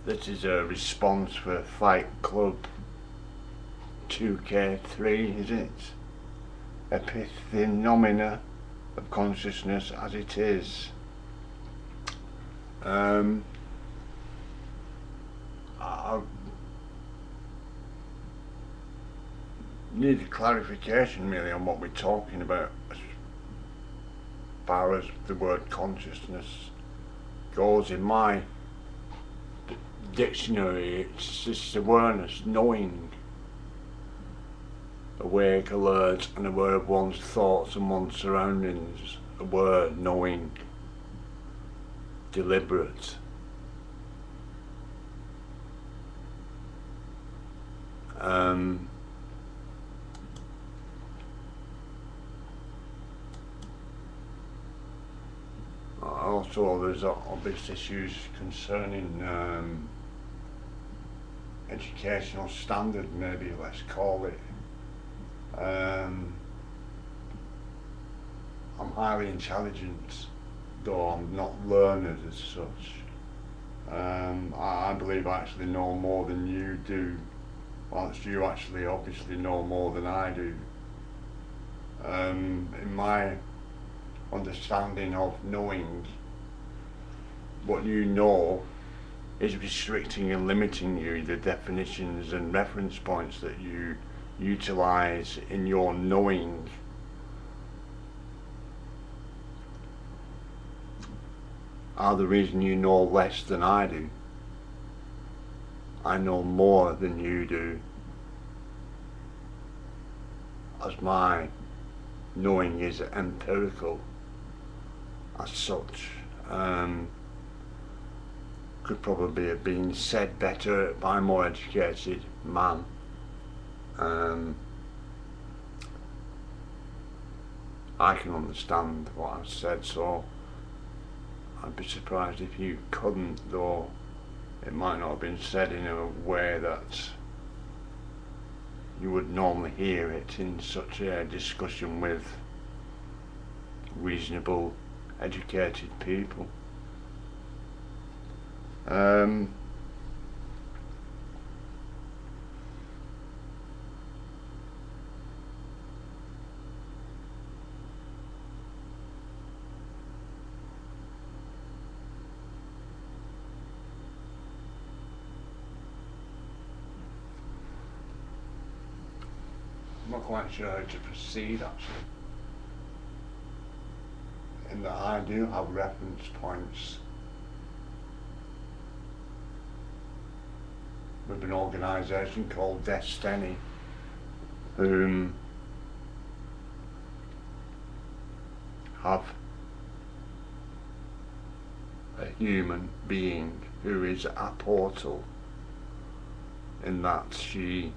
This is a response for f1ghtclub2k3, is it? Epiphenomena of consciousness as it is. I need a clarification really on what we're talking about as far as the word consciousness goes. In my dictionary, it's just awareness, knowing, awake, alert, and aware of one's thoughts and one's surroundings, aware, knowing, deliberate. Also, there's obvious issues concerning educational standard, maybe let's call it. I'm highly intelligent, though I'm not learned as such. I believe I actually know more than you do, whilst you actually obviously know more than I do. In my understanding of knowing, what you know is restricting and limiting you, the definitions and reference points that you utilize in your knowing. Are the reason you know less than I do. I know more than you do, as my knowing is empirical as such. Could probably have been said better by a more educated man. I can understand what I've said, so I'd be surprised if you couldn't, though it might not have been said in a way that you would normally hear it in such a discussion with reasonable, educated people. I'm not quite sure how to proceed actually, in that I do have reference points with an organisation called Destiny, whom have a human being who is a portal, in that she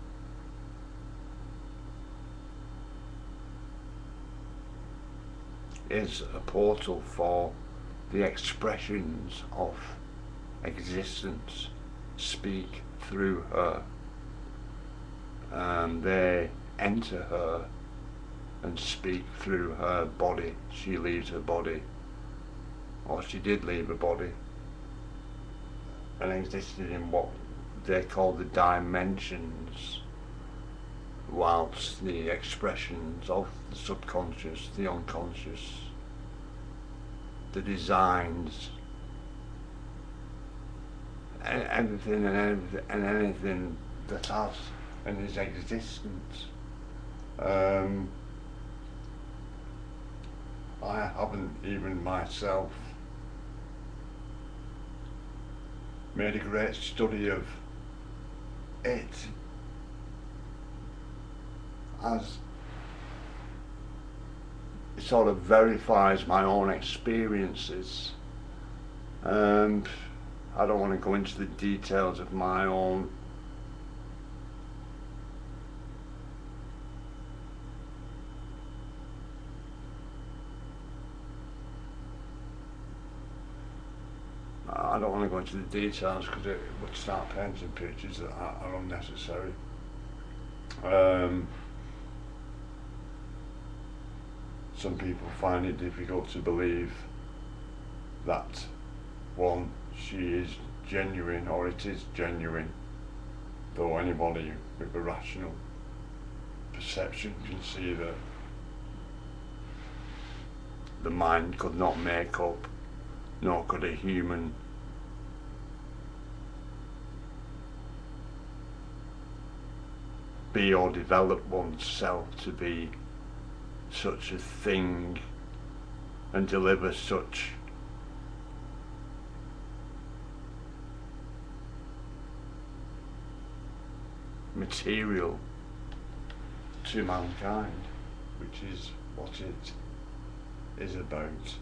is a portal for the expressions of existence speak through her. They enter her and speak through her body. She leaves her body, or she did leave her body, and existed in what they call the dimensions, whilst the expressions of the subconscious, the unconscious, the designs, everything and anything that has and is existence. I haven't even myself made a great study of it, as it sort of verifies my own experiences. I don't want to go into the details of my own because it would start painting pictures that are unnecessary. Some people find it difficult to believe that, one, she is genuine, or it is genuine, though anybody with a rational perception can see that the mind could not make up, nor could a human be or develop oneself to be such a thing and deliver such material to mankind, which is what it is about.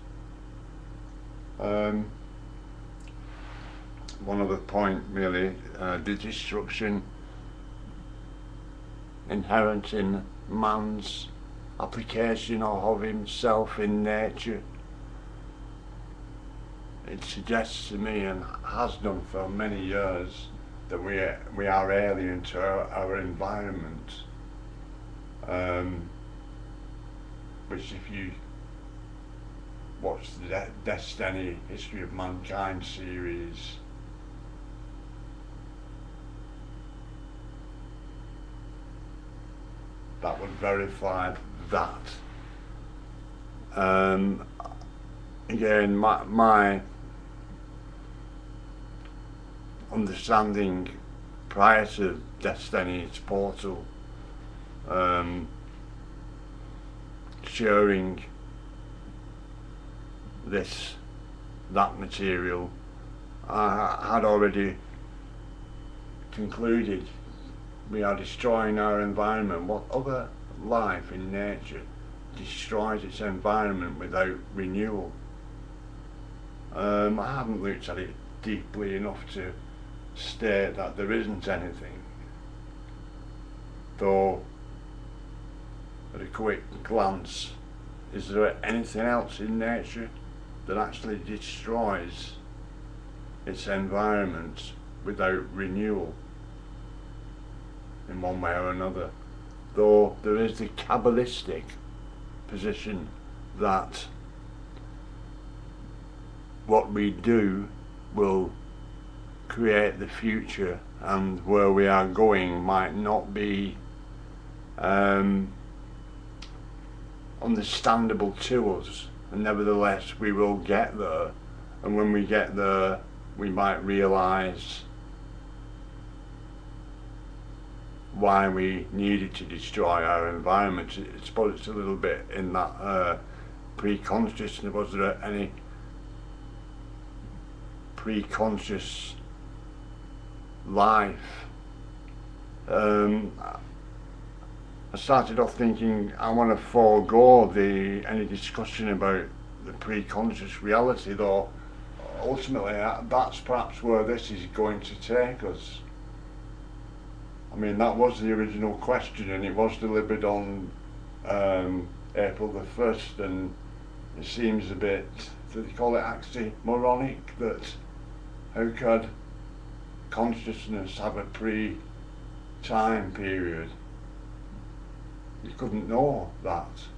One other point really, the destruction inherent in man's application of himself in nature. It suggests to me, and has done for many years, that we are alien to our environment, which if you watch the Destiny History of Mankind series, that would verify that. Again, my understanding prior to Destiny's Portal, sharing that material, I had already concluded we are destroying our environment. What other life in nature destroys its environment without renewal? I haven't looked at it deeply enough to state that there isn't anything, though at a quick glance, is there anything else in nature that actually destroys its environment without renewal in one way or another? Though there is the Kabbalistic position that what we do will create the future, and where we are going might not be understandable to us, and nevertheless we will get there, and when we get there we might realise why we needed to destroy our environment. I suppose it's a little bit in that pre-consciousness. Was there any pre-conscious life? I started off thinking I want to forego any discussion about the pre-conscious reality, though ultimately that's perhaps where this is going to take us. I mean, that was the original question, and it was delivered on April the 1st, and it seems a bit, do they call it oxymoronic, that how could consciousness have a pre-time period? You couldn't know that,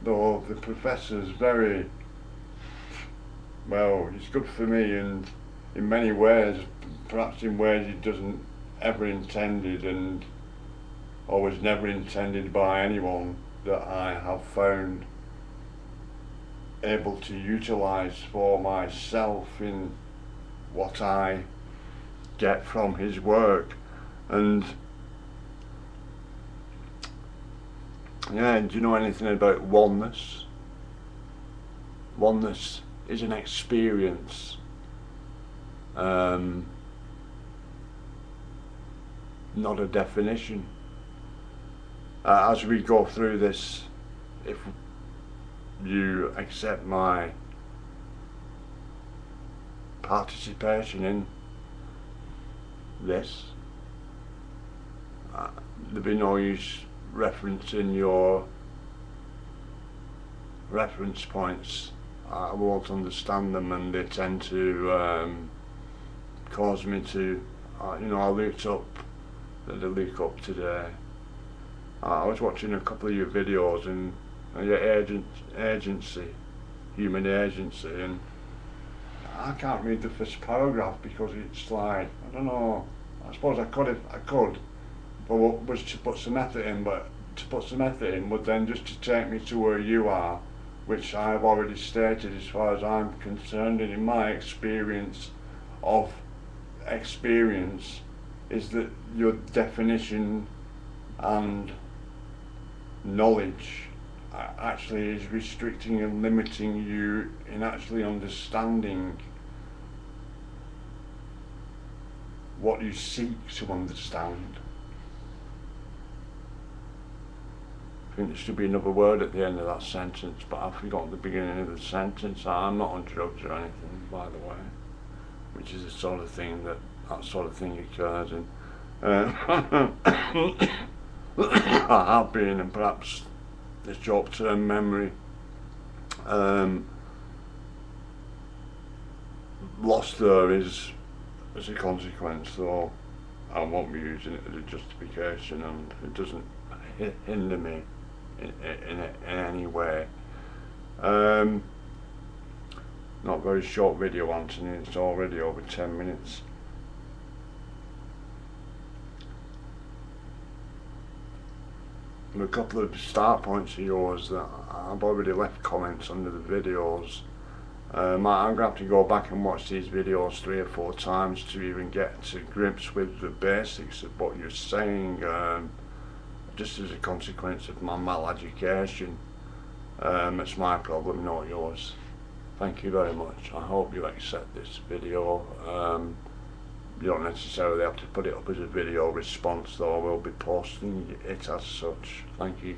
though the professor's very, well, it's good for me, and in many ways, perhaps in ways he doesn't ever intended, and or was never intended by anyone that I have found able to utilise for myself in what I get from his work. And yeah, do you know anything about oneness? Oneness is an experience, not a definition. As we go through this, if you accept my participation in this, there'll be no use referencing your reference points. I won't understand them, and they tend to cause me to, I looked up today. I was watching a couple of your videos, and your agency, human agency, and I can't read the first paragraph because it's like, I don't know, I suppose I could if I could, but what was to put some effort in, but to put some effort in would then just to take me to where you are, which I've already stated as far as I'm concerned, and in my experience of experience is that your definition and knowledge actually is restricting and limiting you in actually understanding what you seek to understand. I think there should be another word at the end of that sentence, but I've forgotten the beginning of the sentence. I'm not on drugs or anything, by the way, which is the sort of thing that sort of thing occurs in. I have been, and perhaps this short-term memory lost there is as a consequence, though I won't be using it as a justification, and it doesn't hinder me in any way. Not very short video, Anthony, it's already over 10 minutes. A couple of start points of yours that I've already left comments under the videos. I'm going to have to go back and watch these videos 3 or 4 times to even get to grips with the basics of what you're saying, just as a consequence of my mal-education. It's my problem, not yours. Thank you very much. I hope you accept this video. You don't necessarily have to put it up as a video response, though I will be posting it as such. Thank you.